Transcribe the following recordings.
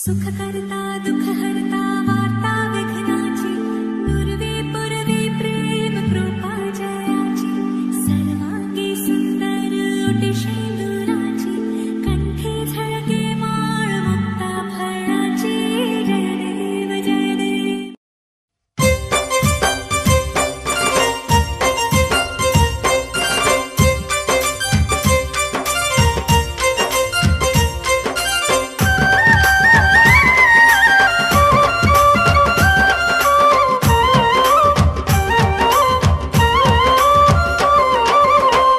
सुखकर्ता दुःखहर्ता वार्ता विघ्नाची दुर्वे पुरवे प्रेम कृपा जयाची सर्वांगी सुंदर उटिशेंदुराची कंठे झळके माळ मुक्ता फळाची जय देव जय देव।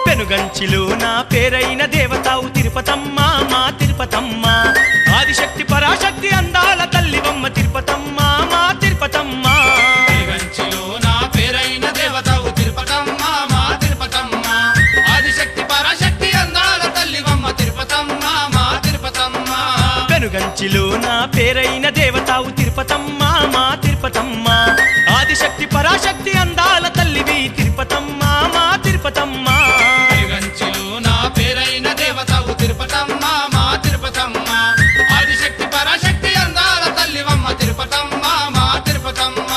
పెనుగంచిలో నా పేరైన దేవతావు తిరుపతమ్మ మా తిరుపతమ్మ ఆదిశక్తి పరాశక్తి అందాల తల్లివమ్మ తిరుపతమ్మ మా తిరుపతమ్మ। పెనుగంచిలో నా పేరైన దేవతావు తిరుపతమ్మ మా తిరుపతమ్మ ఆదిశక్తి పరాశక్తి అందాల తల్లివమ్మ తిరుపతమ్మ మా తిరుపతమ్మ। పెనుగంచిలో నా పేరైన దేవతావు తిరుపతమ్మ మా తిరుపతమ్మ ఆదిశక్తి పరాశక్తి అందాల తల్లివి తిరుపతమ్మ మా తిరుపతమ్మ। పెనుగంచిలో నా పేరైన దేవతావు తిరుపతమ్మ మా తిరుపతమ్మ ఆదిశక్తి పరాశక్తి అందాల తల్లివమ్మ తిరుపతమ్మ మా తిరుపతమ్మ।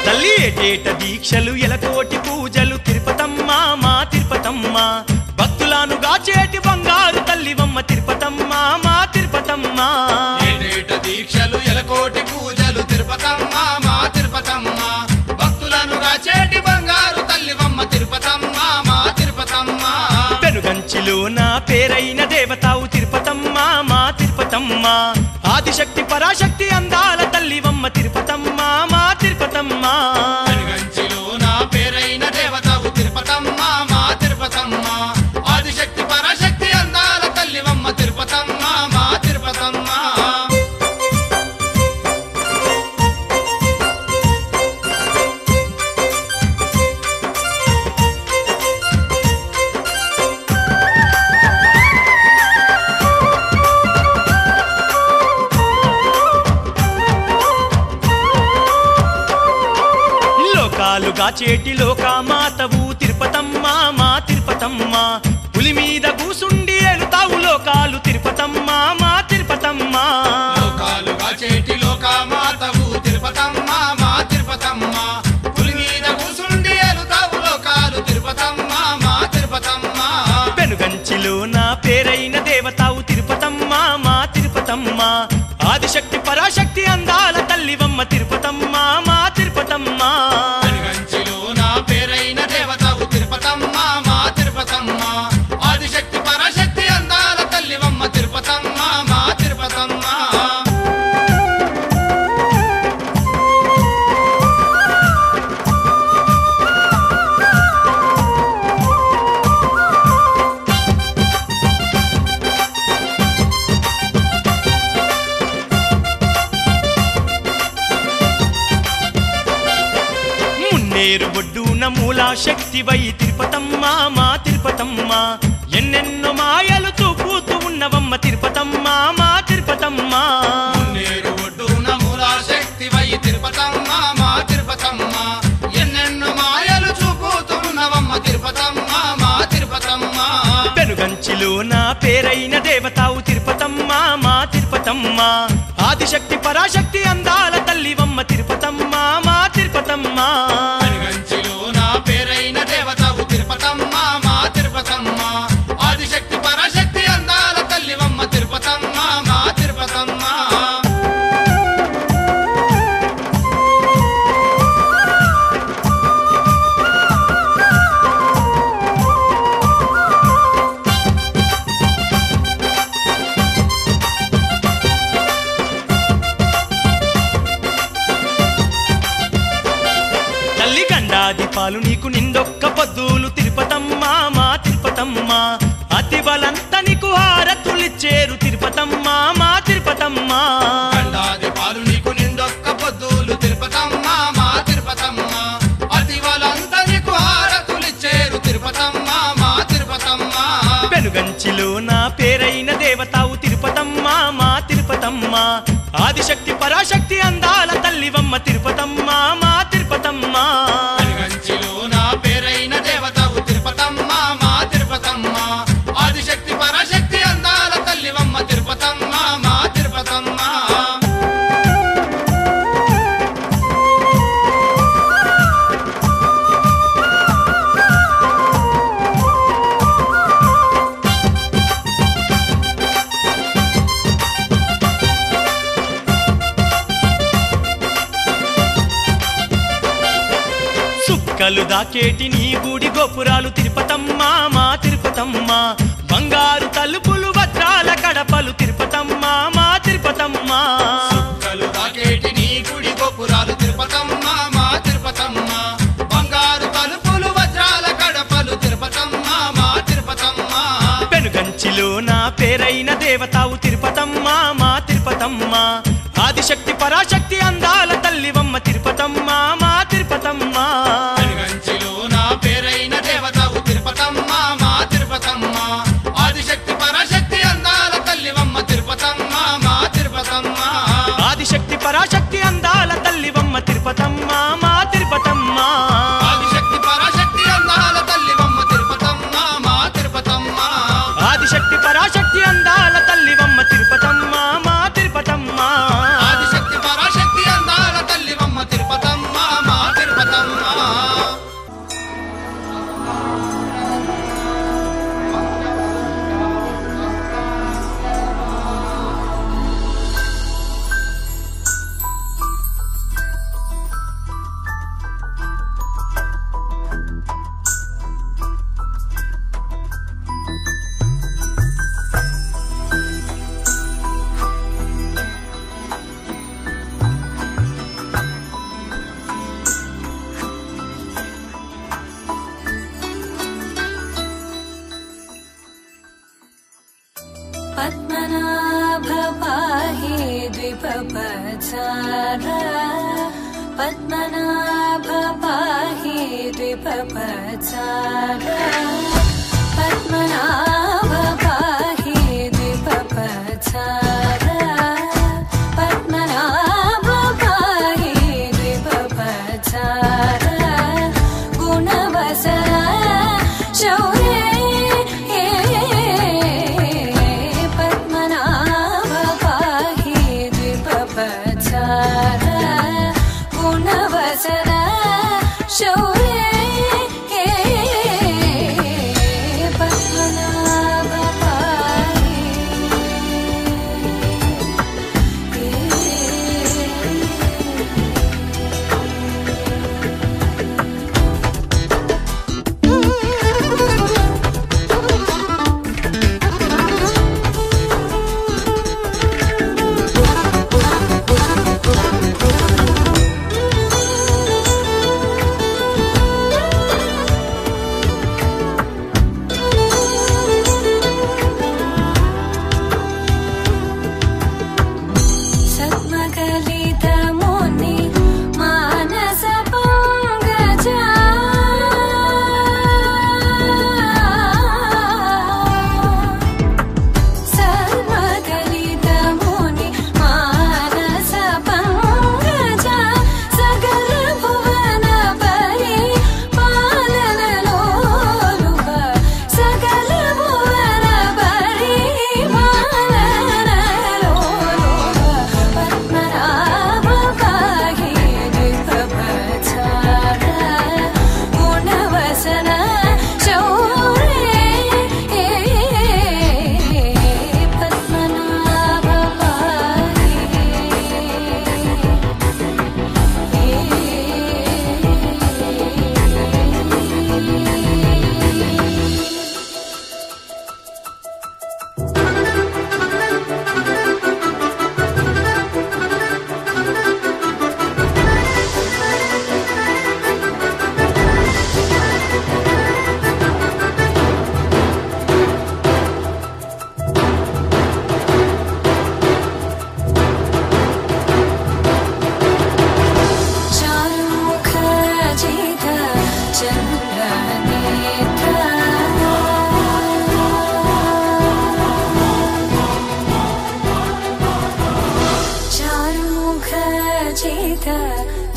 తల్లి ఏటేట దీక్షలు ఎలకోటి పూజలు తిరుపతమ్మ మా తిరుపతమ్మ భక్తులను గాచేటి బంగారు తల్లివమ్మ తిరుపతమ్మ మా తిరుపతమ్మ। ఏటేట దీక్షలు ఎలకోటి పూజలు తిరుపతమ్మ మా తిరుపతమ్మ భక్తులను రాచేటి బంగారు తల్లివమ్మ తిరుపతమ్మ మా తిరుపతమ్మ। పెనుగంచిలో నా పేరైన దేవతావు తిరుపతమ్మ మా తిరుపతమ్మ ఆదిశక్తి పరాశక్తి అందాల తల్లివమ్మ తిరుపతమ్మ మా తిరుపతమ్మ। పెనుగంచిలో నా పేరైన దేవతావు తిరుపతమ్మ మా తిరుపతమ్మ ఆదిశక్తి పరాశక్తి అందాల తల్లివమ్మ తిరుపతమ్మ మా తిరుపతమ్మ। లోకాలుగా చేటి లోకామాతవు తిరుపతమ్మ మా తిరుపతమ్మ పులి మీద కూసుండి ఏలుతావు లోకాలు తిరుపతమ్మ మా తిరుపతమ్మ। లోకాలుగా చేటి లోకామాతవు తిరుపతమ్మ మా తిరుపతమ్మ పులి మీద కూసుండి ఏలుతావు లోకాలు తిరుపతమ్మ మా తిరుపతమ్మ। పెనుగంచిలో నా పేరైన దేవతావు తిరుపతమ్మ మా తిరుపతమ్మ ఆదిశక్తి పరాశక్తి అందాల తల్లివమ్మ తిరుపతమ్మ మా తిరుపతమ్మ। పెనుగంచిలో నా పేరైన దేవతావు తిరుపతమ్మ మా తిరుపతమ్మ ఆదిశక్తి పరాశక్తి అందాల తల్లివమ్మ తిరుపతమ్మ మా తిరుపతమ్మ। మున్నేరు ఒడ్డున మూలా శక్తివై తిరుపతమ్మ మా తిరుపతమ్మ ఎన్నెన్నో మాయలు చూపుతూ ఉన్నవమ్మ తిరుపతమ్మ మా తిరుపతమ్మ। నేరు ఒడ్డున మూలా శక్తివై తిరుపతమ్మ మా తిరుపతమ్మ ఎన్నెన్నో మాయలు చూపుతున్నవమ్మ తిరుపతమ్మ మా తిరుపతమ్మ। పెనుగంచిలో నా పేరైన దేవతావు తిరుపతమ్మ మా తిరుపతమ్మ ఆదిశక్తి పరాశక్తి అందాల తల్లివమ్మ తిరుపతమ్మ మా తిరుపతమ్మ। పెనుగంచిలో నా పేరైన దేవతావు తిరుపతమ్మ మా తిరుపతమ్మ ఆదిశక్తి పరాశక్తి అందాల తల్లివమ్మ తిరుపతమ్మ మా తిరుపతమ్మ। తల్లి గండాది పాలు నీకు నిండొక్క పొద్దులు తిరుపతమ్మ మా తిరుపతమ్మ అతి బలంత నీకు హారతులిచ్చేరు తిరుపతమ్మ మా తిరుపతమ్మ। గండాది పాలు నీకు నిండొక్క పొద్దులు తిరుపతమ్మ మా తిరుపతమ్మ అతి వాళ్ళంతా నీకు హారతులిచ్చేరు తిరుపతమ్మ మా తిరుపతమ్మ। పెనుగంచి తిరుపతమ్మ ఆదిశక్తి పరాశక్తి అందాల తల్లివమ్మ తిరుపతమ్మ మా తిరుపతమ్మ పెనుగంచిలో నా పేరైన దేవతవు తిరుపతమ్మ మా తిరుపతమ్మ ఆదిశక్తి పరాశక్తి అందాల తల్లివమ్మ తిరుపతమ్మ మా తిరుపతమ్మ సుక్కలు దాకేటి నీ గుడి గోపురాలు తిరుపతమ్మ మా తిరుపతమ్మ బంగారు తలుపులు వజ్రాల కడపలు తిరుపతమ్మ మా తిరుపతమ్మ సుక్కలు దాకేటి నీ గుడి గోపురాలు తిరుపతమ్మ మా తిరుపతమ్మ బంగారు తలుపులు వజ్రాల కడపలు తిరుపతమ్మ మా తిరుపతమ్మ పెనుగంచిలో నా పేరైన దేవతావు తిరుపతమ్మ మా తిరుపతమ్మ ఆదిశక్తి పరాశక్తి అందాల తల్లివమ్మ తిరుపతమ్మ మా తిరుపతమ్మ పెనుగంచిలో నా పేరైన దేవతవు తిరుపతమ్మ మా తిరుపతమ్మ ఆదిశక్తి పరాశక్తి అందాల తల్లివమ్మ తిరుపతమ్మ మా తిరుపతమ్మ ఆదిశక్తి పరాశక్తి అందాల తల్లివమ్మ తిరుపతమ్మ మా తిరుపతమ్మ ఆదిశక్తి పరాశక్తి అందాల తల్లివమ్మ తిరుపతమ్మ మా తిరుపతమ్మ ఆదిశక్తి పరాశక్తి అందాల తల్లివమ్మ తిరుపతమ్మ మా తిరుపతమ్మ ఆదిశక్తి పరాశక్తి అందాల తల్లివమ్మ తిరుపతమ్మ మా తిరుపతమ్మ पद्मनाभ पाहि द्विपपचार पद्मनाभ पाहि द्विपपचार पद्मनाभ पाहि द्विपपचार पद्मनाभ पाहि द्विपपचार गुणवसर शौर्ये पद्मनाभ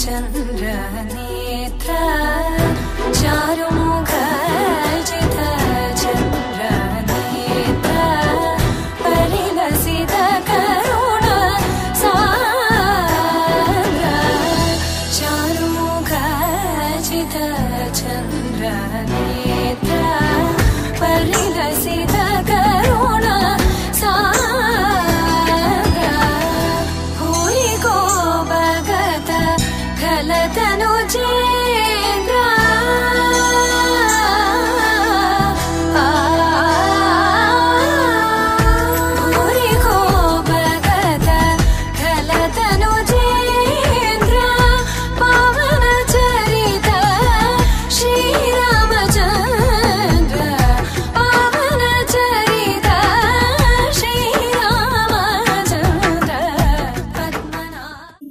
चन्द्रनेत्र चारुमुखर्जित चन्द्रनेत्र परिलसित करुण सान्द्र चारुमुखर्जित चन्द्रनेत्र परिलसित करुण सान्द्र भूरि को भगत खलतनुजेन्द्र भूरि को भगत खलतनुजेन्द्र पावन चरित श्रीरामचन्द्र पावन चरित श्रीरामचन्द्र पद्मनाभ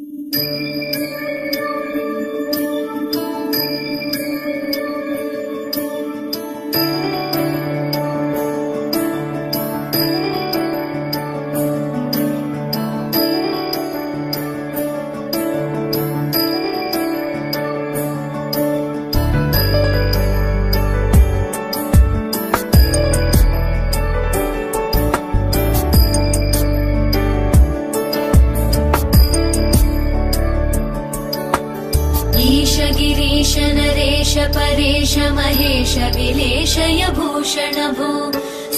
ईश गिरीश नरेश परेश महेश विलेशय भूषण भो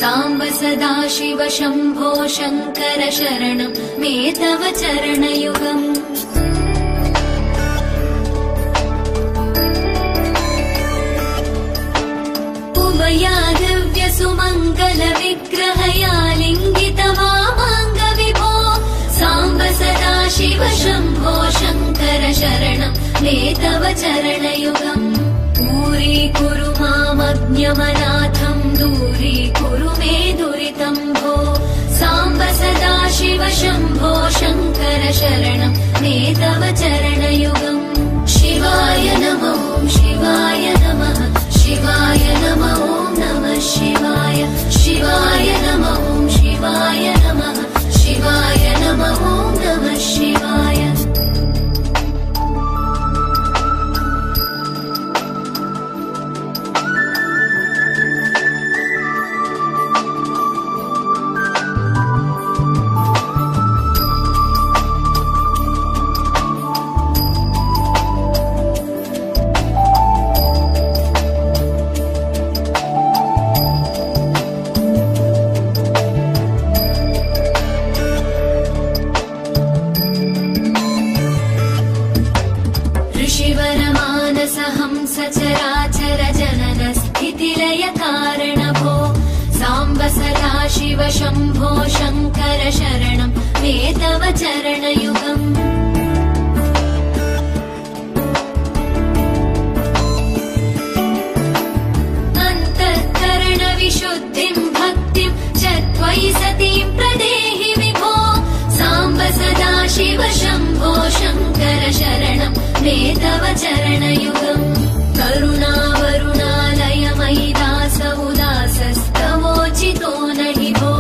साम्ब सदा शिव शम्भो शङ्कर शरणं मे तव चरणयुगम् उमया दिव्य सुमङ्गल विग्रहया लिङ्गित वामाङ्ग विभो साम्ब सदा शिव शम्भो शङ्कर शरणं मे तव चरणयुगम् दूरीकुरु मामज्ञमनाथं दूरीकुरु मे दुरितं भो साम्ब सदा शिव शम्भो शङ्कर शरणं मे तव चरणयुगम् शिवाय नमः शिवाय नमः शिवाय नमः नमः शिवाय शिवाय नमः शिवाय नमः शिवाय नमः नमः शिवाय सचराचर जनन स्थितिलय कारण भो साम्ब सदा शिव शम्भो शङ्कर शरणं मे तव चरणयुगम् अन्तःकरण विशुद्धिं भक्तिं च त्वयि सतीं प्रदेहि विभो साम्ब सदा शिव शम्भो शङ्कर शरणं मे तव चरणयुगम् करुणावरुणालय मयि दास उदासस्तवोचितो नहि भो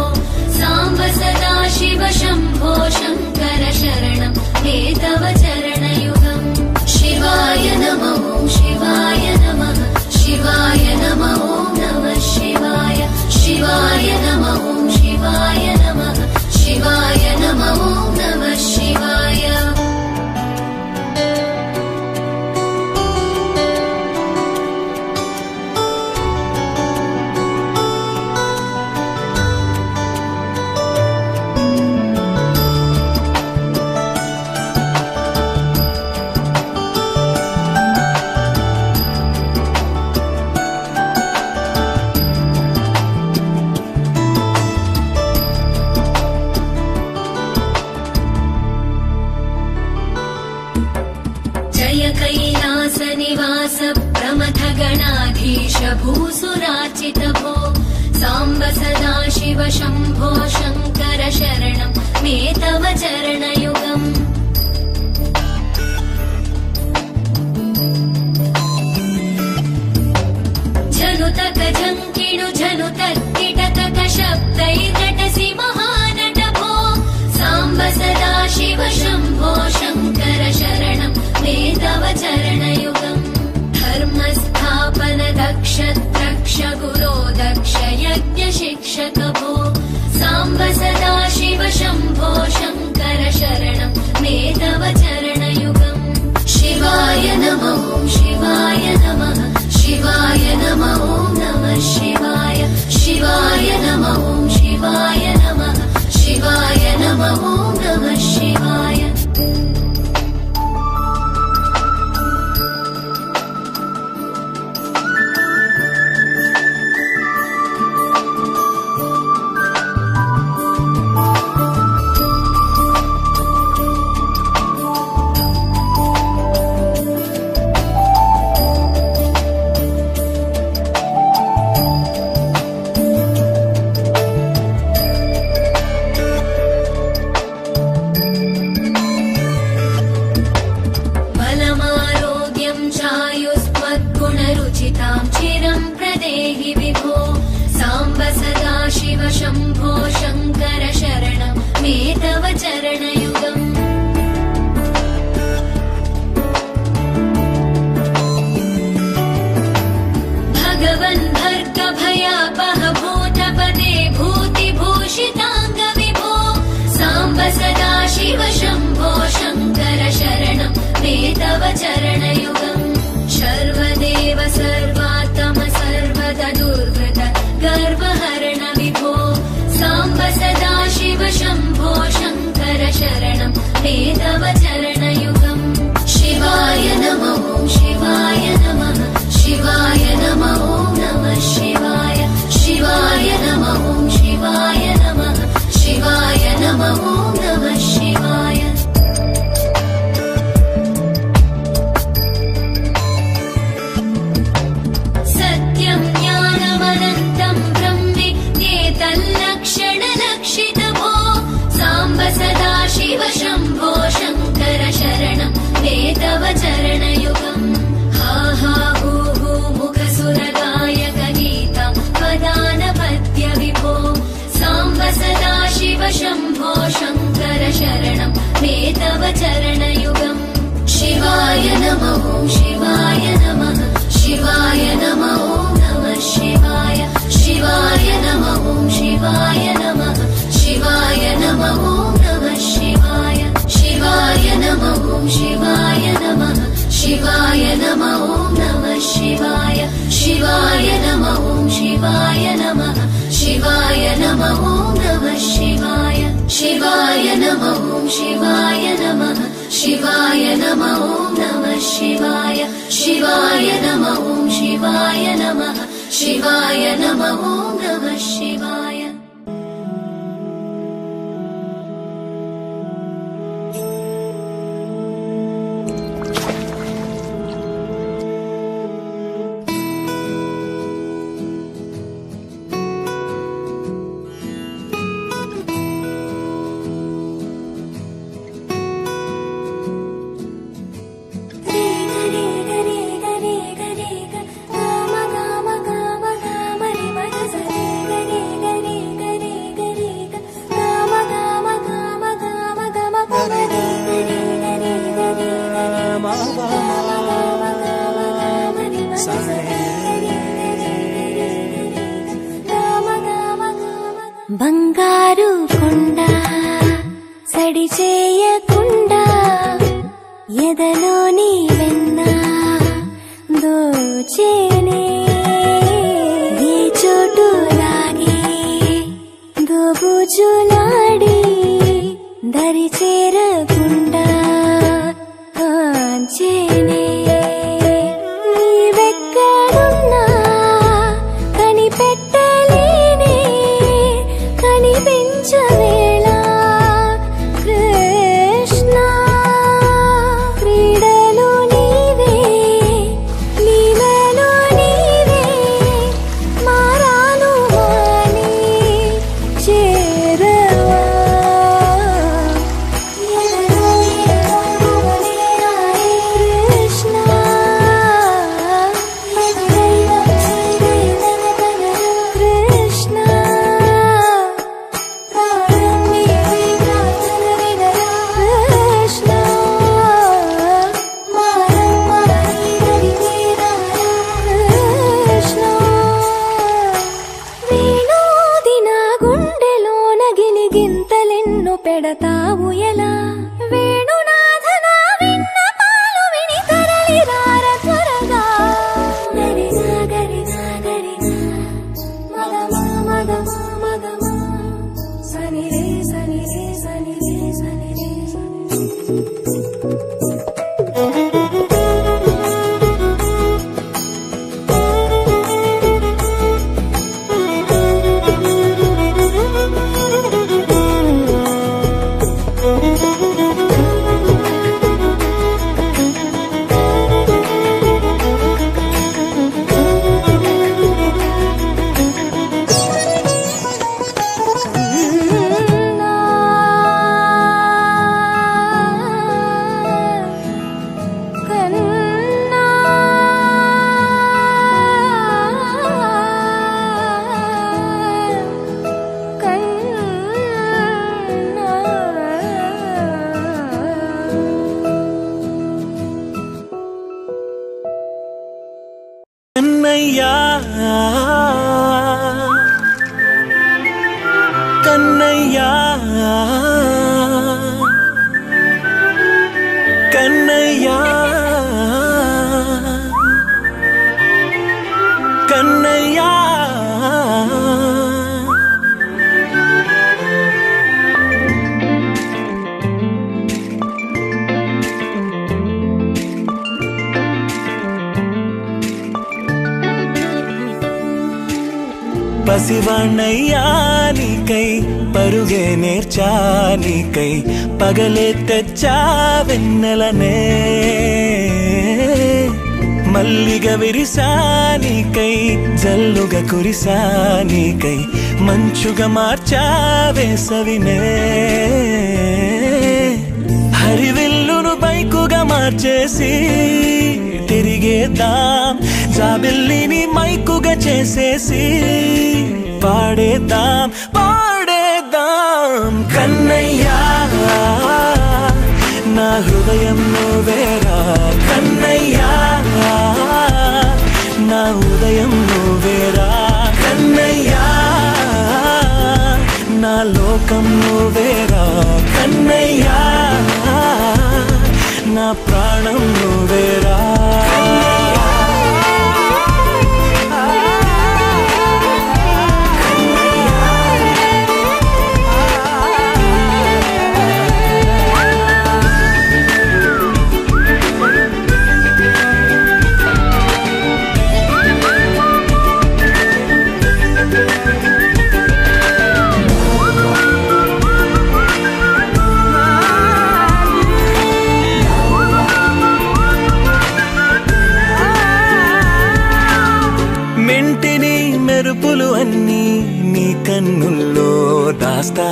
साम्ब सदा शिव शम्भो शङ्कर शरणं मे तव चरणयुगम् शिवाय नमः शिवाय नमः शिवाय नमः नमः शिवाय शिवाय नमः शिवाय नमः शिवाय नमः नमः शिवाय कैलासनिवास प्रमथ गणाधीश भूसुरार्चित भो साम्ब सदा शिव शम्भो शङ्कर शरणं मे तव चरणयुगम् जनुतक जङ्किणु जनुतक किटतक शब्दैर्नटसि महानट भो साम्ब सदा शिव शम्भो शङ्कर शरणं शिवाय नमः शिवाय नमः ॐ नमः शिवाय शम्भो शङ्कर शरणं मे तव चरणयुगम् भगवन् भर्गभयापह भूतपदे भूतिभूषिताङ्गविभो साम्ब सदा शिव शम्भो शङ्कर शरणं मे तव चरणयुगम् सर्वदेव सर्वात्म सर्वदा दुर्गत गर्वहरण विभो साम्ब सदा शिव शम्भो शङ्कर शरणं मे तव चरणयुगम् शिवाय नमः ॐ शिवाय नमः शिवाय नमः ॐ नमः शिवाय शिवाय नमः ॐ शिवाय नमः शिवाय नमः ॐ नमः शिवाय सत्यं ज्ञानमनन्तं ब्रह्मेतल्लक्षणलक्षितभो साम्ब सदा शिव शम्भो शङ्कर शरणं मे तव चरणयुगम् हा हा हू हू मुखसुरगायक गीता वदानपद्य विभो साम्ब सदा शिव शम्भो शङ्कर शरणं मे तव चरणयुगम् शिवाय नमः ॐ शिवाय नमः शिवाय नमः ॐ नमः शिवाय शिवाय नमः ॐ शिवाय नमः शिवाय नमः ॐ नमः शिवाय शिवाय नमः ॐ शिवाय नमः शिवाय नमः ॐ नमः शिवाय शिवाय नमः ॐ शिवाय नमः शिवाय नमः ॐ नमः शिवाय शिवाय नमः ॐ शिवाय नमः शिवाय नमः ॐ नमः शिवाय शिवाय नमः ॐ शिवाय नमः शिवाय नमः ॐ नमः शिवाय బంగారు కొండ సడి చేయకుండా ఎదలోని వెన్న దోచేనే ఏ చోటు లాగే దోబుజులాడి దరి చేరకుండా కాంచేనే నీవెక్కడున్నా కనిపెట్టలేనే కనిపించవేళ కృష్ణ క్రీడలు నీవే లీలలో నీవే మారాను మాని చేరవా ఎదలో ఎదలో కృష్ణ పసివాణ్ణయ్యా నీకై పరుగే నేర్చా నీకై పగలే తెచ్చా వెన్నెలనే మల్లిగా విరిసా నీకై జల్లుగా కురిసా నీకై మంచుగా మార్చా వేసవినే హరివిల్లును బైకుగా మార్చేసి తిరిగేద్దాం జాబిల్లిని మైకుగా చేసేసి పాడేద్దాం పాడేద్దాం కన్నయ్యా నా హృదయం నువ్వేరా కన్నయ్యా నా ఉదయం నువ్వేరా కన్నయ్యా నా లోకం నువ్వేరా కన్నయ్యా నా ప్రాణం నువ్వేరా మెరుపులు అన్నీ నీ కన్నుల్లో దాస్తా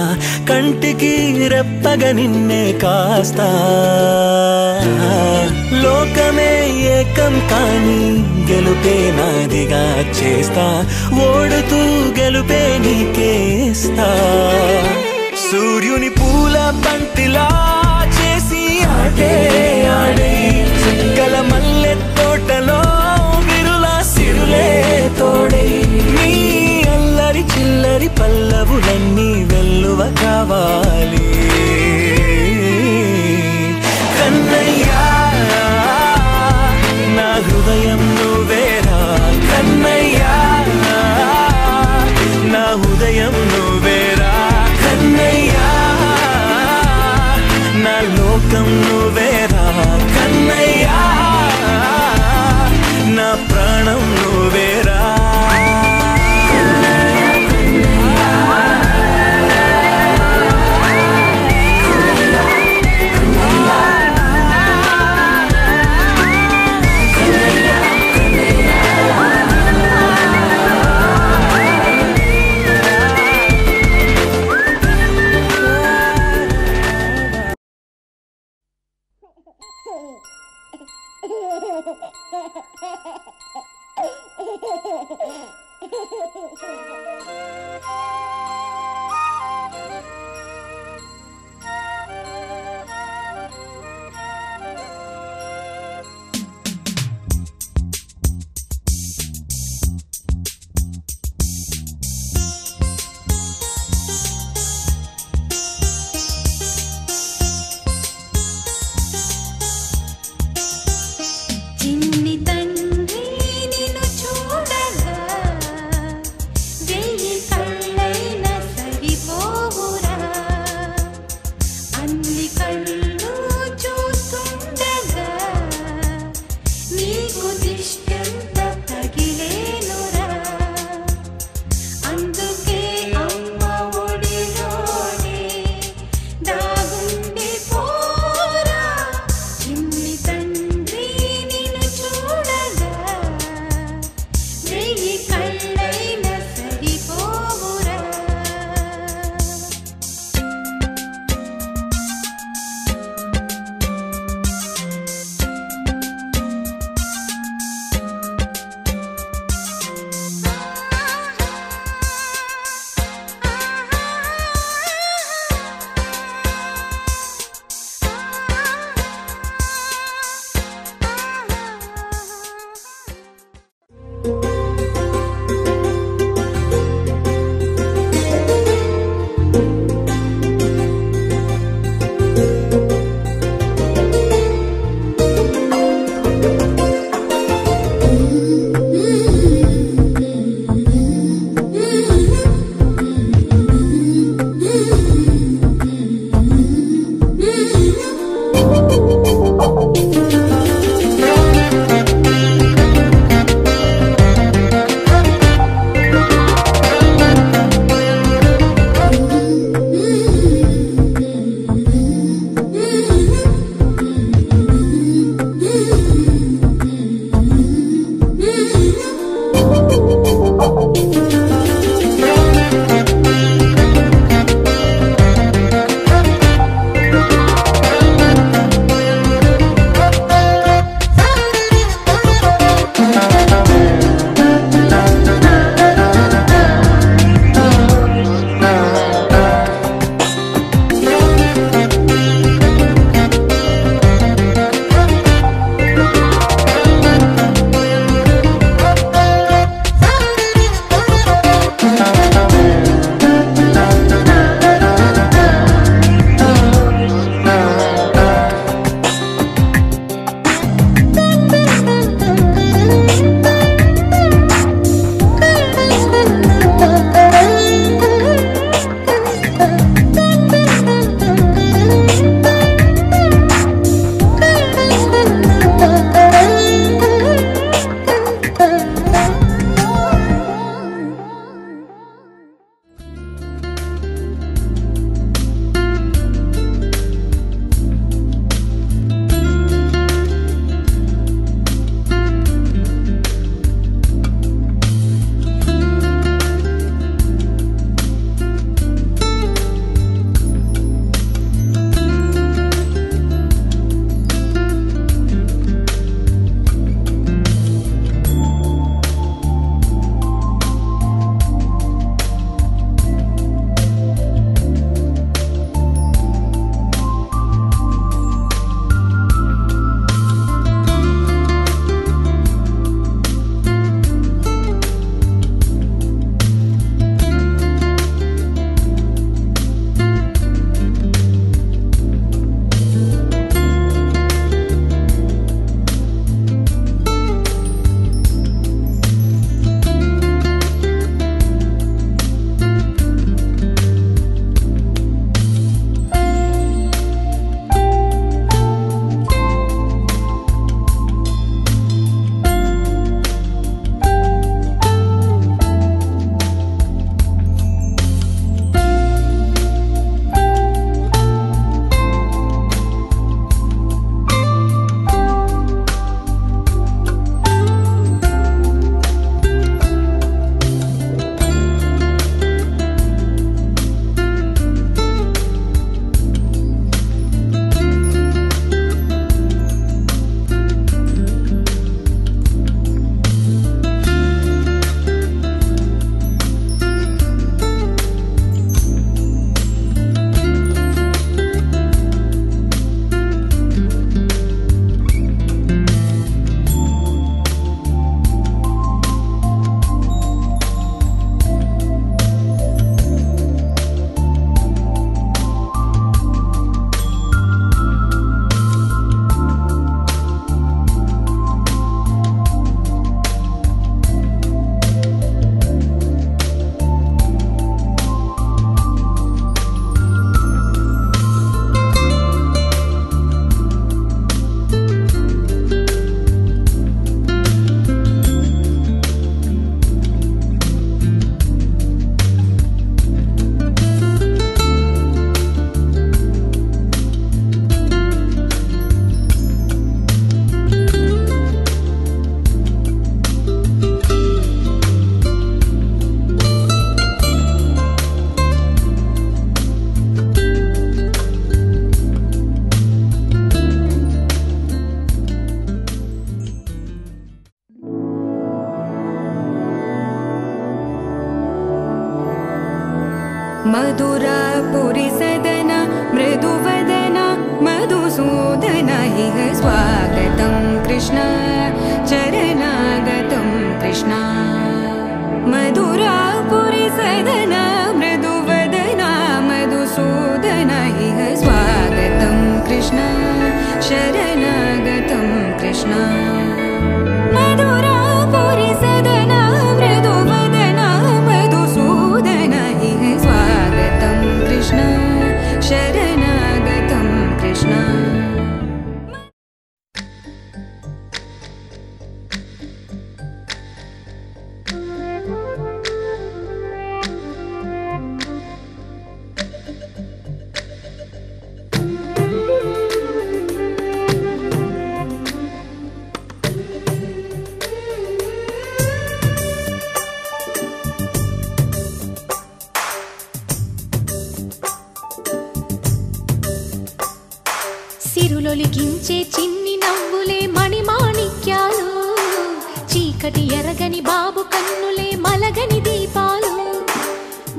కంటికి రెప్పగా నిన్నే కాస్తా లోకమే ఏకం కాని గెలుపే నాదిగా చేస్తా ఓడుతూ గెలుపే నీకేస్తా సూర్యుని పూల బంతిలా చేసి ఆడే ఆడే చుక్కల మల్లె తోటలో విరులా సిరులే తోడే నీ అల్లరి చిల్లరి పల్లవులన్నీ వెల్లువ కావాలి కన్నయ్యా నా హృదయం నువ్వేరా కన్నయ్యా నా ఉదయం నువ్వేరా కన్నయ్యా నా లోకం నువ్వేరా కన్నయ్యా నా ప్రాణం నువ్వేరా వెయ్యి కళ్ళైన సరిపోవురా मधुरापुरी सदन मृदुवदन मधुसूदन इह स्वागतं कृष्ण चरणागतं कृष्ण मधुरापुरी सदन मृदुवदन मधुसूदन इह स्वागतं कृष्ण शरणागतं कृष्ण मधुरापुरी सदन मृदुवदन मधुसूदन इह स्वागतं कृष्ण शरणागतं कृष्ण సిరులొలికించే చిన్ని నవ్వులే మణిమాణిక్యాలు చీకటి ఎరగని బాబు కన్నులే మలగని దీపాలు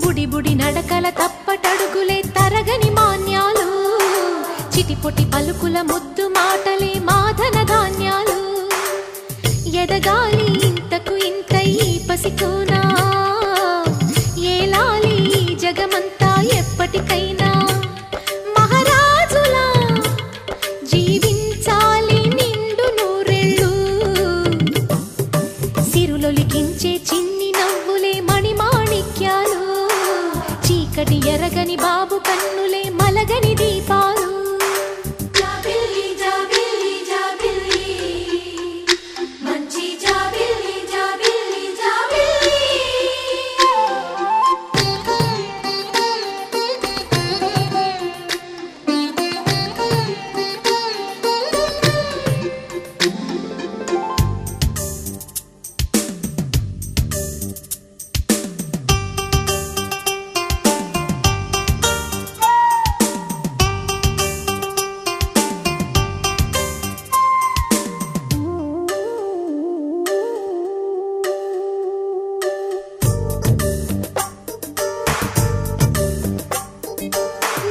బుడి బుడి నడకల తప్పటడుగులే తరగని మాన్యాలు చిటిపొటి పలుకుల ముద్దు మాటలే మాధన ధాన్యాలు ఎదగాలి ఇంతకు ఇంత ఈ పసికోనా ఏలాలి జగమంతా ఎప్పటికైనా మహారాజులా జీవించాలి నిండు నూరెళ్ళు సిరులొలికించే చిన్ని నవ్వులే మణిమాణిక్యాలు చీకటి ఎరగని బాబు కన్నులే మలగని దీపాలు జాబిల్లి జాబిల్లి జాబిల్లి మంచి జాబిల్లి జాబిల్లి జాబిల్లి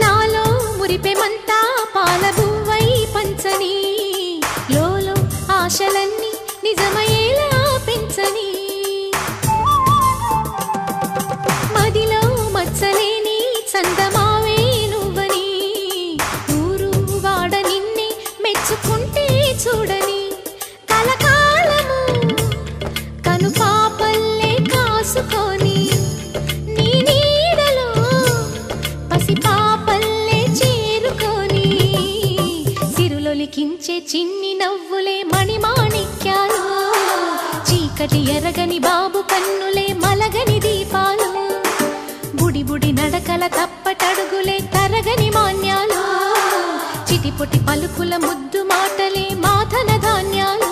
నాలో మురిపెమంతా పాలబువ్వై పంచని లోలో ఆశలన్నీ నిజమయ్యేలా పెంచని మదిలో మచ్చలేని చందమావే నువ్వని ఊరు వాడ నిన్నే మెచ్చుకుంటే చూడని కలకాలము కను పాపల్లే కాసుకొని నీ నీడలో పసి పాపల్లే చేరుకొని సిరులొలికించే చిన్ని నవ్వులే మణిమాణిక్యాలు చీకటి ఎరగని బాబు కన్నులే మలగని దీపాలు బుడి బుడి నడకల తప్పటడుగులే తరగని మాన్యాలు చిటిపొటి పలుకుల ముద్దు మాటలే మాధన ధాన్యాలు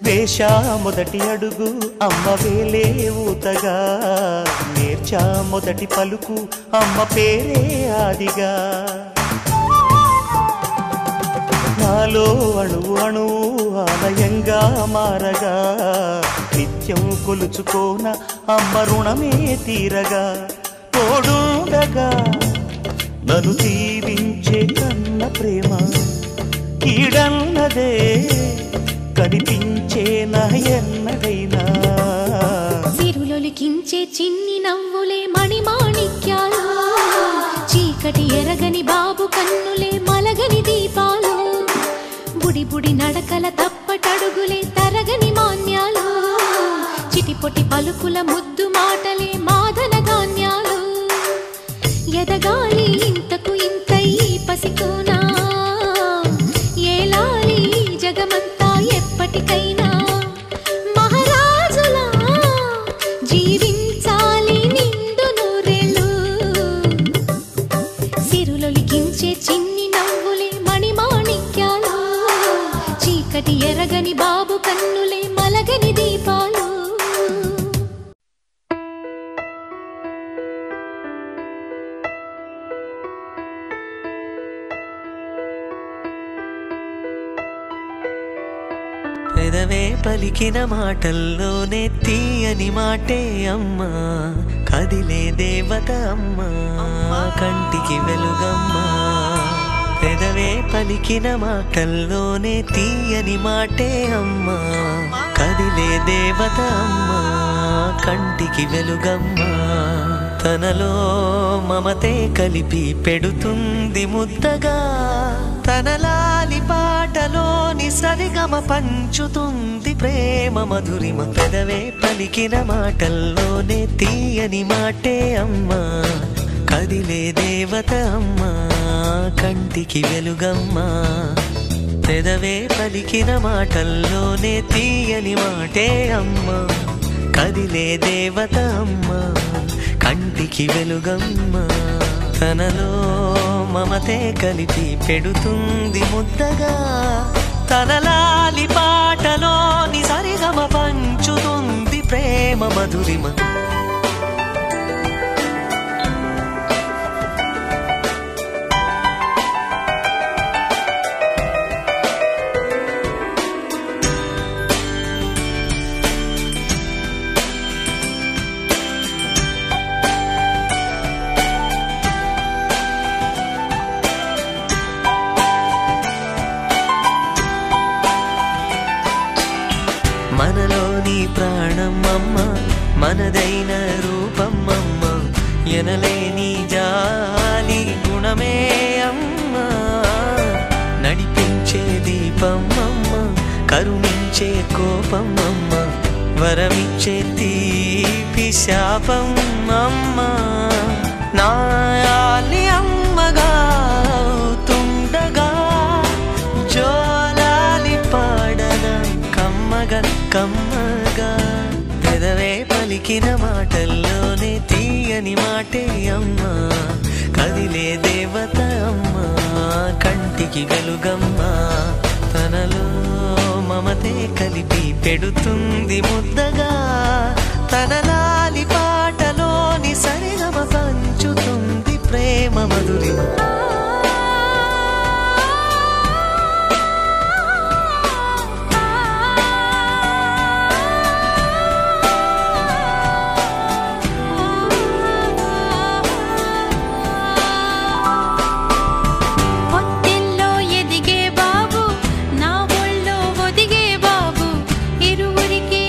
వేశా మొదటి అడుగు అమ్మ వేలే ఊతగా నేర్చా మొదటి పలుకు అమ్మ పేరే ఆదిగా నాలో అణువు అణువు ఆలయంగా మారగా నిత్యం కొలుచుకోన అమ్మ రుణమే తీరగా తోడుండగా నన్ను దీవించే కన్న ప్రేమ కీడన్నదే కనిపించే నా ఎన్నడైనా సిరులొలికించే చిన్ని నవ్వులే మణిమాణిక్యాలు చీకటి ఎరగని బాబు కన్నులే మలగని దీపాలు బుడి బుడి నడకల తప్పటడుగులే తరగని మాన్యాలు, చిటిపొటి పలుకుల ముద్దు మాటలే మాదన ధాన్యాలు. ఎదగాలి ఇంతకు ఇంతై పసికోనా, ఏలాలి జగమంతా ఎప్పటికైనా. మహారాజులా జీవించాలి నిండు నూరేళ్ళు, సిరులొలికించే చిన్ని నవ్వులే మణిమాణిక్యాలు, చీకటి ఎరగని బాబు కన్నులే మలగని దీపాలు. పెదవే పలికిన మాటల్లోనే తీయని మాటే అమ్మా, కదిలే దేవత అమ్మా, కంటికి వెలుగమ్మా. పెదవే పలికిన మాటల్లోనే తీయని మాటే అమ్మా, కదిలే దేవత అమ్మా, కంటికి వెలుగమ్మా. తనలో మమతే కలిపి పెడుతుంది ముద్దగా, తనలాలి పాటలోని సరిగమ పంచుతుంది ప్రేమ మధురిమ. పెదవే పలికిన మాటల్లోనే తీయని మాటే అమ్మా, కదిలే దేవత అమ్మా, కంటికి వెలుగమ్మా. పెదవే పలికిన మాటల్లోనే తీయని మాటే అమ్మా, కదిలే దేవత అమ్మా, కంటికి వెలుగమ్మా. తనలో మమతే కలిపి పెడుతుంది ముద్దగా, తనలాలి పాటలోని సరిగమ పంచుతుంది ప్రేమ మధురిమ. మనలోని ప్రాణమమ్మ, మనదైన రూపమ్మమ్మ, ఎనలేని జాలి గుణమే అమ్మ. నడిపించే దీపమ్మమ్మ, కరుణించే కోపమ్మమ్మ, వరమిచ్చే తీపి శాపమ్మమ్మ. నాయాలి అమ్మగా తుండగా, జోలాలి పాడన కమ్మగా కమ్మగా. పెదవే పలికిన మాటల్లోనే తీయని మాటే అమ్మా, కదిలే దేవత అమ్మా, కంటికి వెలుగమ్మా. తనలో మమతే కలిపి పెడుతుంది ముద్దగా, తనలాలి పాటలోని సరిగమ పంచుతుంది ప్రేమ మధురిమ. పొట్టెల్లో ఎదిగే బాబు, నా ఒళ్ళో ఒదిగే బాబు, ఇరువురికి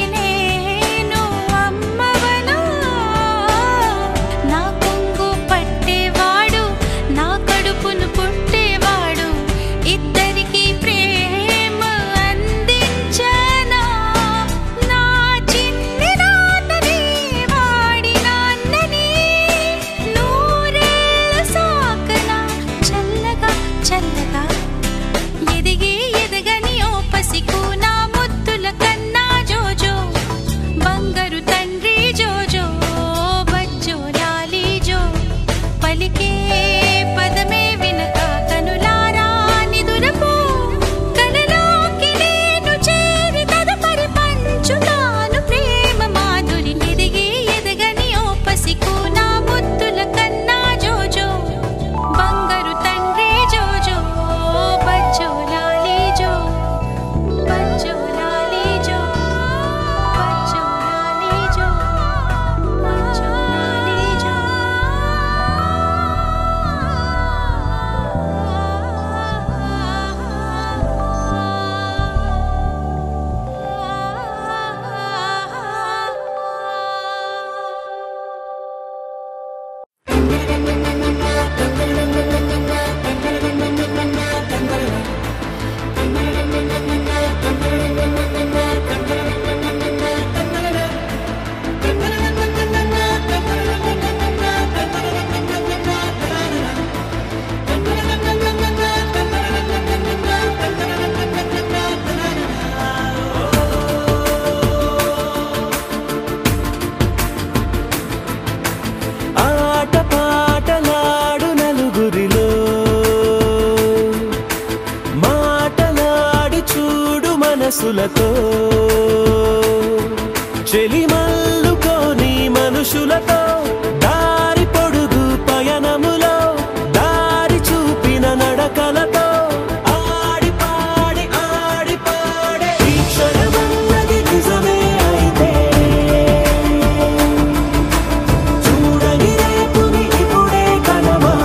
మనసులతో చెలిమల్లుకోని మనుషులతో దారి పొడుగు పయనములో దారి చూపిన నడకలతో ఆడి పాడే ఈ క్షణమన్నది నిజమే అయితే చూడని రేపుని ఇప్పుడే కనవా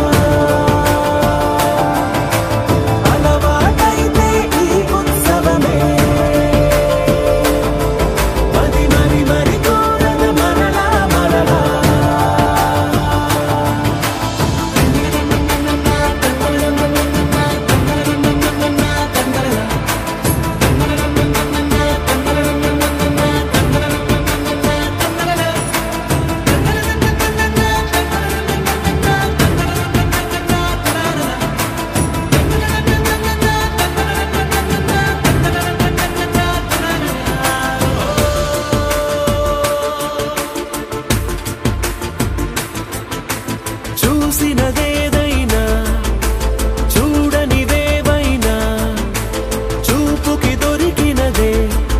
అలవాటైతే ఈ ఉత్సవమే మరి కోరద మరలా చూసినదేదైనా చూడనిదేవైనా చూపుకి దొరికినదే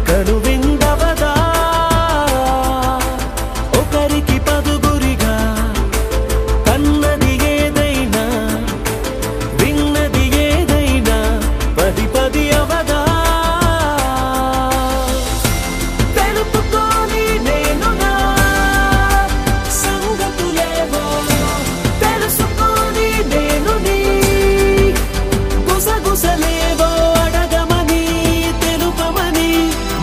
కనువిందవదా ఒకరికి పదుగురిగా కన్నది ఏదైనా విన్నది ఏదైనా పది అవదా తెలుపుకోని నేను నా సంగతులేవో తెలుసుకొని నేను నీ గుసగుసలేవో అడగమని తెలుపమని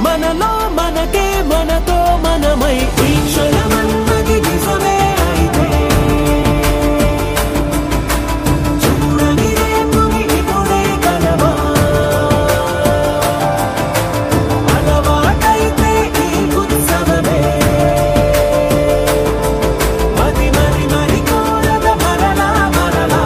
మనలో మనకే మనతో మనమై ఈ క్షణమన్నది నిజమే అయితే చూడని రేపుని ఇప్పుడే కనవా అలవాటైతే ఈ ఉత్సవమే మరి కోరద మరలా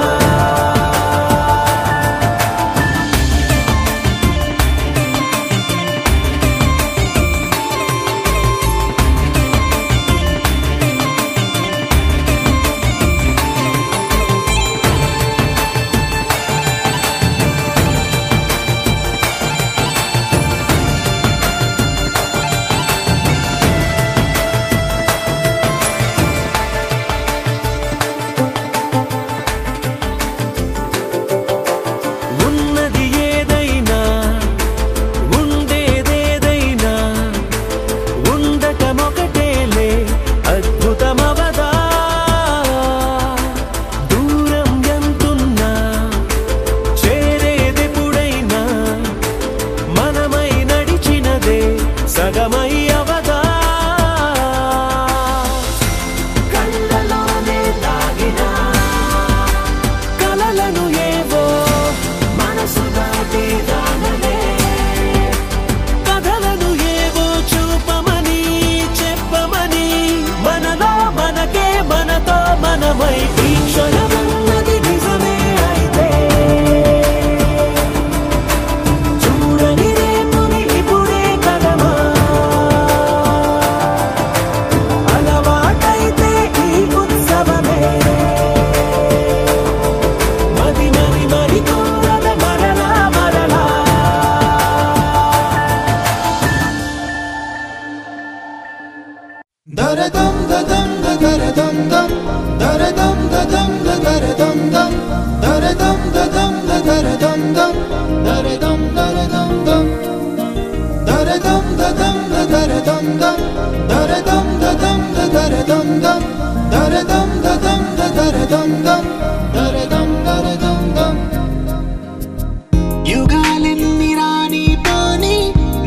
ఉన్నది ఏదైనా ఉండేదేదైనా ఉండటమొకటేలే అద్భుతమవదా దూరం ఎంతున్నా చేరేదెప్పుడైనా మనమై నడిచినదే సగమై అవదా కళ్ళలోనే దాగిన కలలను ఏవో మనసు దాటి దానలే కథలను ఏవో చూపమని చెప్పమని మనలో మనకే మనతో మనమై ఈ క్షణమన్నది నిజమే అయితే చూడని రేపుని ఇప్పుడే కనవా అలవాటైతే ఈ ఉత్సవమే మరి కోరద మరలా దరదం దదం దరదం దం దరదం దదం దరదం దం దరదం దదం దరదం దం దరదం దరదం దం దరదం దదం దరదం దం దరదం దదం దరదం దం దరదం దదం దరదం దం దరదం దరదం దం యుగాలెన్ని రాని పాని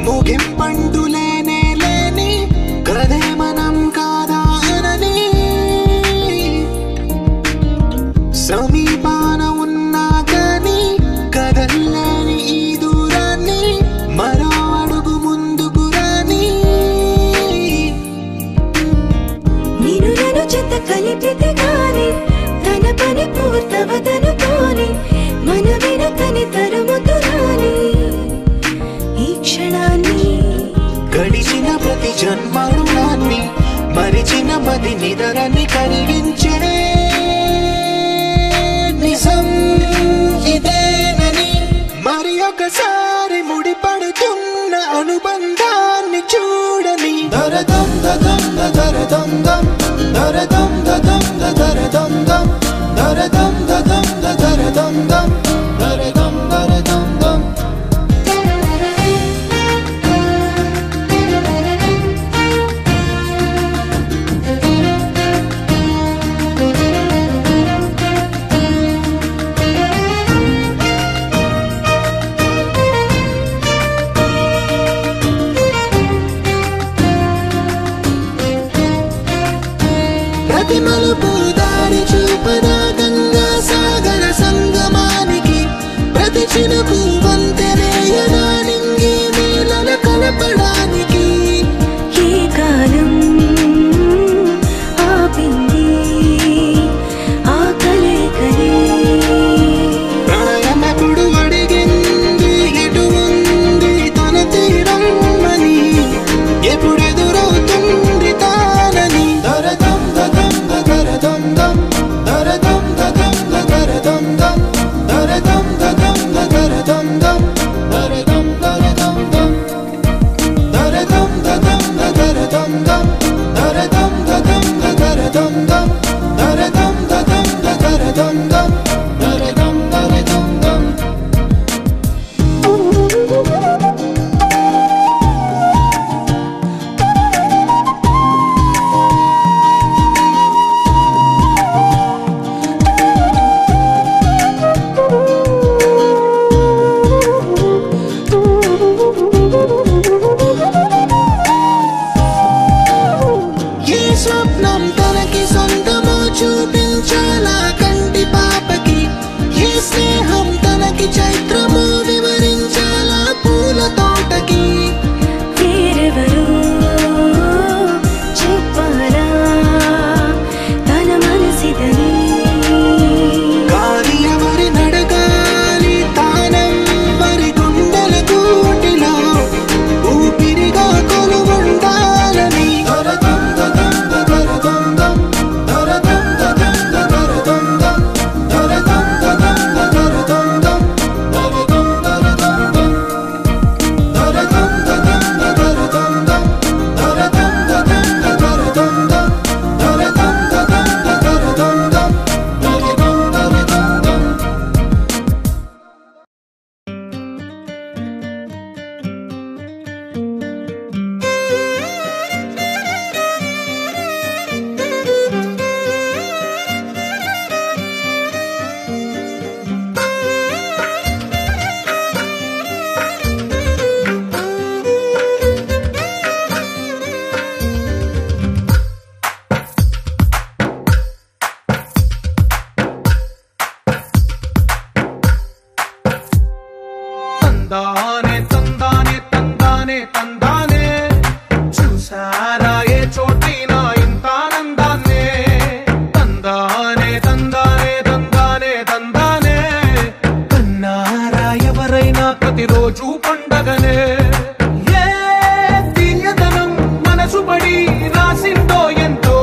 ముగింపండు లేనే లేని కదే మనం కాదా అనని సమీపాన ఉన్నా కానీ కదల్లేని ఈ దూరాన్ని మరో అడుగు ముందుకు రాని నిన్ను నన్ను చెత్త కలిపితే గాని తన పని పూర్తవదనుకోని మన వెనకని తరుముతురాని ఈ క్షణాన్ని గడిచిన ప్రతి జన్మరుణాన్ని మరిచిన మది నిదరని కరిగించే నిజం ఇదేనని మరి ఒకసారి ముడిపడుతున్న అను దరదం దదం దరదం దం దరదం దదం దరదం దం దరదం దరదం దం ప్రతి మలుపు దారి చూపదా గంగా సాగర సంగమానికి ప్రతి చినుకు వంతెనేయనా నింగి నీళ్ళ కలపడానికి ఈ కాలం ఆపింది ఆ కలయికని ప్రళయమకుడు అడిగింది ఎటు ఉంది తన తీరమ్మని ఎప్పుడెదురవుతుంది తానని దరదం దదం దరదం దం దరదం దదం దరదం దం దరదం దదం దరదం దం దరదం దరదం దం దరదం దదం దరదం దం దరదం దదం దరదం దం దరదం దదం దరదం దం దరదం దరదం దం ఏ స్వప్నం తనకి సొంతమో చూపించాలా కంటి పాపకి ఏ స్నేహం తనకి చైత్రమో వివరించాలా పూల తోటకి వేరెవరో చెప్పాలా తన మనసిదని కానీ ఎవరి నడగాలి తానెవ్వరి గుండెల గూటిలో ఊపిరిగా కొలువుండాలని దరదం దదం దరదం దం దరదం దదం దరదం దం దరదం దదం దరదం దం దరదం దరదం దం దరదం దదం దరదం దం దరదం దదం దరదం దం దరదం దదం దరదం దం దరదం దరదం దం తందానే తందానే తందానే తందానే చూసారా ఏ చోటైనా ఇంత ఆనందాన్నే తందానే తందానే తందానే తందానే కన్నారా ఎవరైనా ప్రతిరోజు పండగనే ఏ తీయదనం మనసు పడి రాసిందో ఎంతో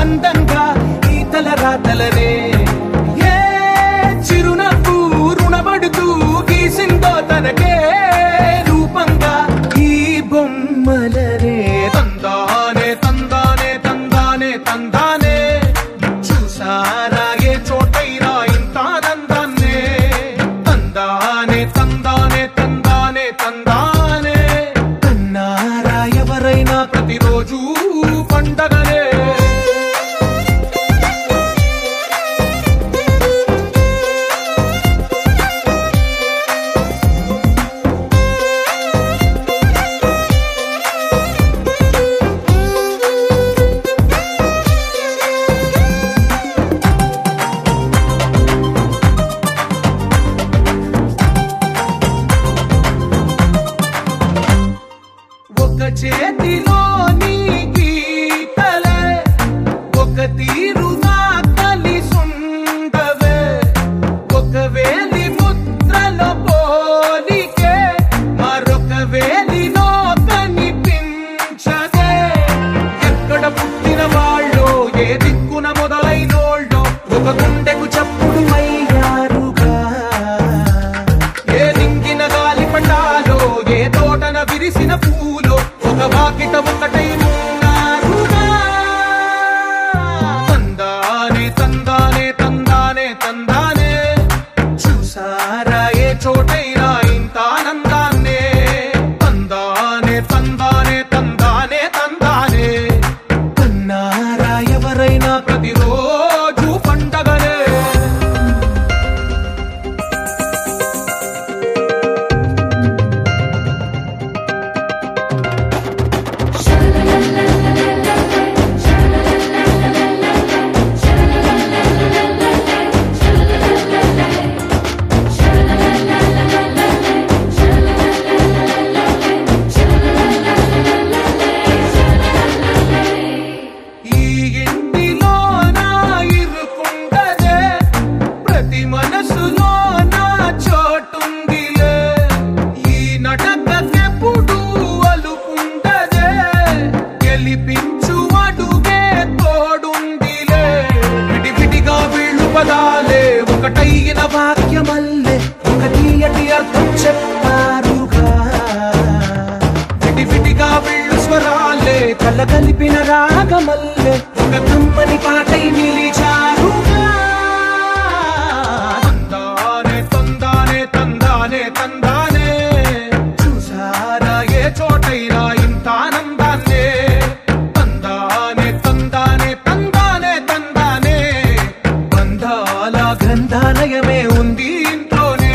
అందంగా ఈ తల రాతలనే ఏ చిరునవ్వు రుణపడుతూ గీసిందో తనకే రూపంగా ఈ బొమ్మలనే తందానే తందానే తందానే తందానే చూసారా ఏ చోటైనా ఇంత ఆనందాన్నే తందానే తందానే తందానే తందానే కన్నారా ఎవరైనా ప్రతిరోజు పండగనే ఒక చేతిలో నీ గీతలే ఒక తీరుగా కలిసుండవే ఒక వేలి ముద్రలో పోలికే మరొక వేలిలో కనిపించదే ఎక్కడ పుట్టిన వాళ్ళో ఏ దిక్కున మొదలైనోళ్ళో ఒక గుండెకు చప్పుడు అయ్యారుగా ఏ దింగిన గాలి పటాలో ఏ తోటన విరిసిన పూలో ఒక వాకిట ఒకటై ఉన్నారుగా ప్రతిరోజు పండగలే. ఒకటైన వాక్యమల్లే ఒక తీయటి అర్థం చెప్పారుగా. విడివిడిగా వీళ్ళు స్వరాలే కలగలిపిన రాగమల్లే ఒక కమ్మని పాటై నిలిచారుగా. తందానే తందానే తందానే తందానే చూసారా ఏ చోటైనా ఇంత ఆనందాన్నే. తందానే తందానే తందానే తందానే బంధాల గ్రంథాలయమే ఉంది ఇంట్లోనే.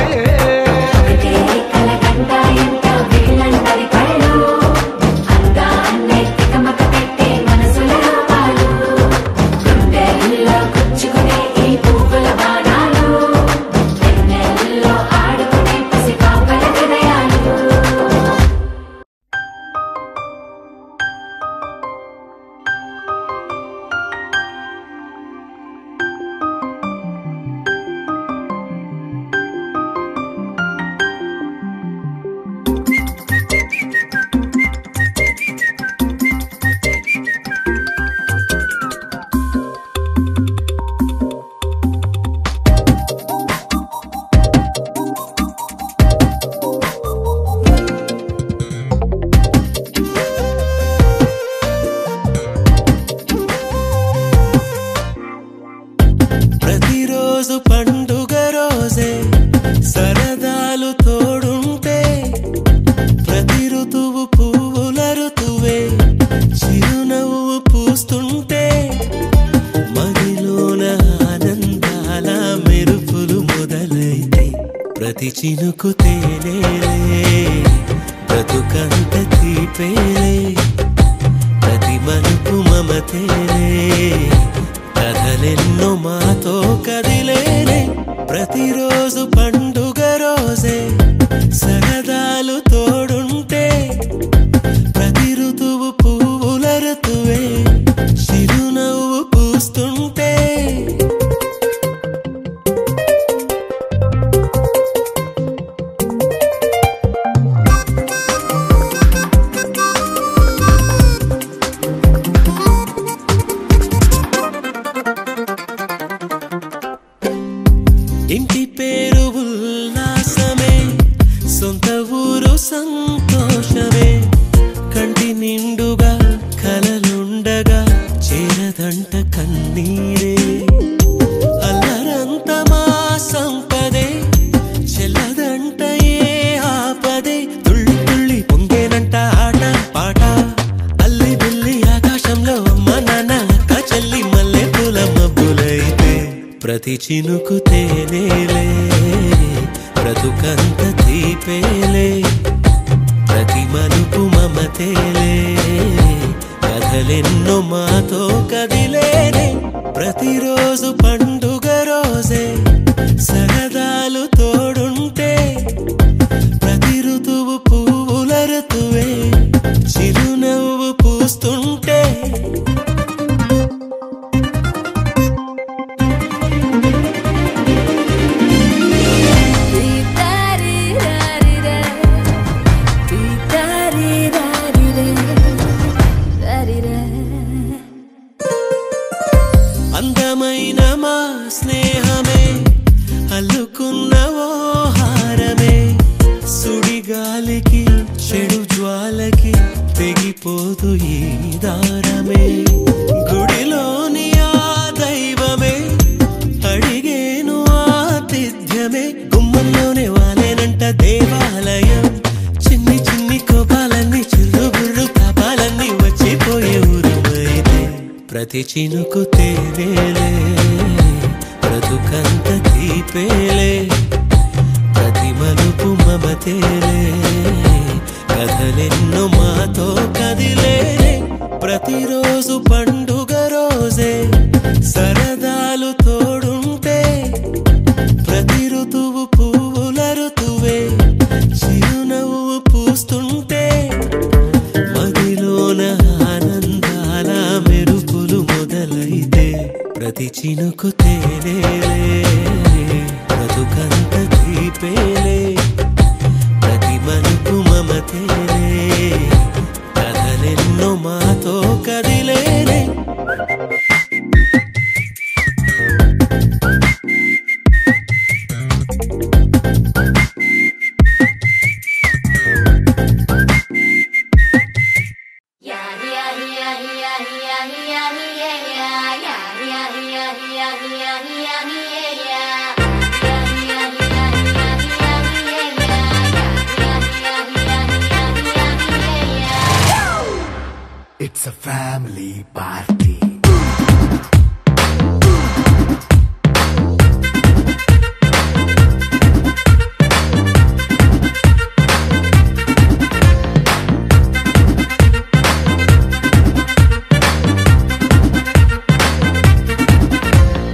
ప్రతిరోజు పండుగ రోజే సరదాలు తోడుంటే ప్రతి ఋతువు పువ్వుల ఋతువే చిరునవ్వు పూస్తుంటే మదిలోన ఆనందాల మెరుపులు మొదలైతే ప్రతి చినుకు తేనేలే బ్రతుకంత తీపేలే ప్రతి మలుపు మమతేలే కథలెన్నో మాతో కదిలేనే. ప్రతిరోజు పండుగ రోజే సరదాలు తోడుంటే ప్రతి ఋతువు పువ్వుల ఋతువే చిరునవ్వు పూస్తుంటే ఇంటి పేరు ఉల్లాసమే సొంత ఊరు సంతోషమే కంటి నిండుగా కలలుండగా చేరదంట కన్నీరే. అల్లరంత మా సంపదే చెల్లదంట ఏ ఆపదే తుళ్ళి తుళ్ళి పొంగేనంట ఆట పాట అల్లి బిల్లి ఆకాశంలో అమ్మ నాన్న అక్క చెల్లి మల్లె పూల మబ్బులైతే ప్రతి చినుకు తేనేలే బ్రతుకంత తీపేలే ప్రతి మలుపు మమతేలే కథలెన్నో మాతో కదిలేనే. ప్రతిరోజు పండుగ రోజే సరదాలు తోడుంటే ప్రతి ఋతువు పువ్వుల ఋతువే చిరునవ్వు పూస్తుంటే అందమైన మా స్నేహమే అల్లుకున్న ఓ హారమే సుడిగాలికి చెడు జ్వాలకి తెగిపోదు ఈ దారమే. గుడిలోని ఆ దైవమే అడిగేను ఆతిథ్యమే గుమ్మంలోనే వాలేనంట దేవాలయం. చిన్ని చిన్ని కోపాలన్నీ చిల్లు బుర్రు తాపాలన్నీ వచ్చిపోయే ఊరుమైతే ప్రతి ప్రతి చినుకు తేనేలే బ్రతుకంత తీపేలే ప్రతి మలుపు మమతేలే కథలెన్నో మాతో కదిలేలే ప్రతిరోజు పండుగ రోజే సరదాలు తోడుంటే ప్రతి ఋతువు పువ్వుల ఋతువే చిరునవ్వు పూస్తుంటే మదిలోన ఆనందాల మెరుపులు మొదలైతే ప్రతి చినుకు తేనేలే బ్రతుకంత తీపేలే ప్రతి మలుపు మమతేలే కథలెన్నో మాతో కదిలేలే It's a family party.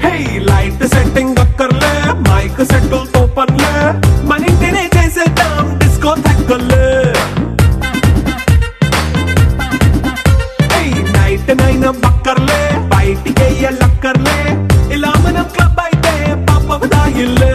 Hey, light setting akkarle, mic settle to panle, manintine chesedam disco thakkale. నైన బక్కర్లే బయటికెయ్య లక్కర్లే ఇలా మనం క్లబ్ అయితే పాప దాయిల్లే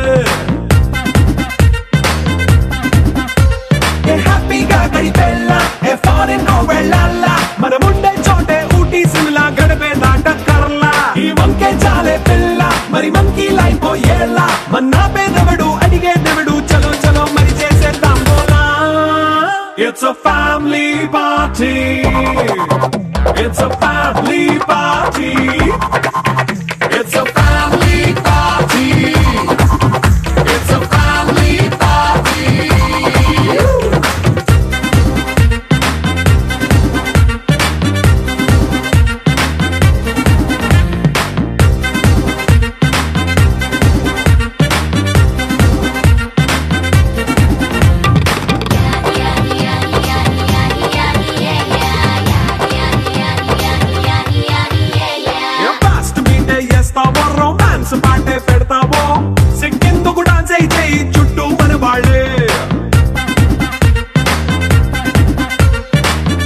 ఏ హ్యాపీగా గడిపెళ్ళ ఏ ఫారెన్ నో వెళ్ళాల మనముండే చోటే ఊటీ సిమ్లా గడిపే నాటకర్లా ఈ వంకే చాలే పిల్ల మరి మంకీ లైఫ్ ఏళ్ళ మన్నా పేదవడు అడిగే దేవుడు చలో చలో మరి చేసేద్దాం బోలా it's a family party. It's a family party. It's a family party. It's a family party. Romance పాటే పెడతావో సిక్కెందుకు డాన్స్ అయితే చుట్టూ మన వాళ్ళే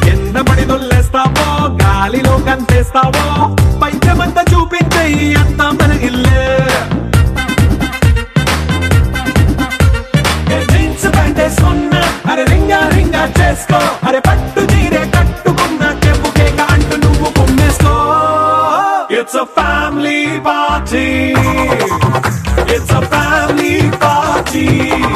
కింద పడి దొల్లేస్తావో గాలిలో కంతేస్తావో పైచమంతా చూపించే అంతా మన ఇల్లే జీన్స్ ప్యాంట్ వేసుకున్నా అరే రింగా రింగా చేసుకో అరే పట్టు చీరే కట్టుకున్న కెప్పు కేక అంటూ నువ్వు కొమ్మేసుకో It's a family party. It's a family party.